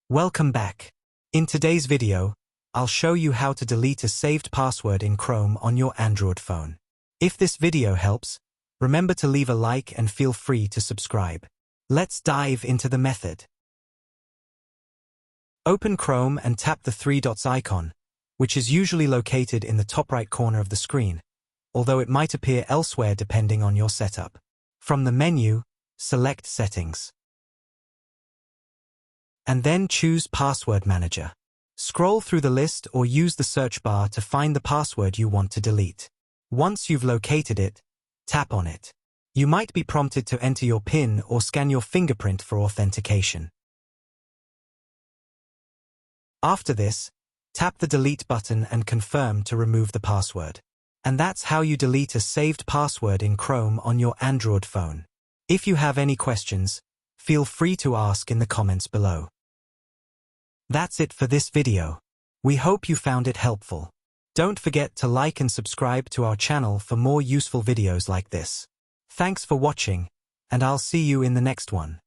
Welcome back. In today's video, I'll show you how to delete a saved password in Chrome on your Android phone. If this video helps, remember to leave a like and feel free to subscribe. Let's dive into the method. Open Chrome and tap the three dots icon, which is usually located in the top right corner of the screen, although it might appear elsewhere depending on your setup. From the menu, select Settings. And then choose Password Manager. Scroll through the list or use the search bar to find the password you want to delete. Once you've located it, tap on it. You might be prompted to enter your PIN or scan your fingerprint for authentication. After this, tap the Delete button and confirm to remove the password. And that's how you delete a saved password in Chrome on your Android phone. If you have any questions, feel free to ask in the comments below. That's it for this video. We hope you found it helpful. Don't forget to like and subscribe to our channel for more useful videos like this. Thanks for watching, and I'll see you in the next one.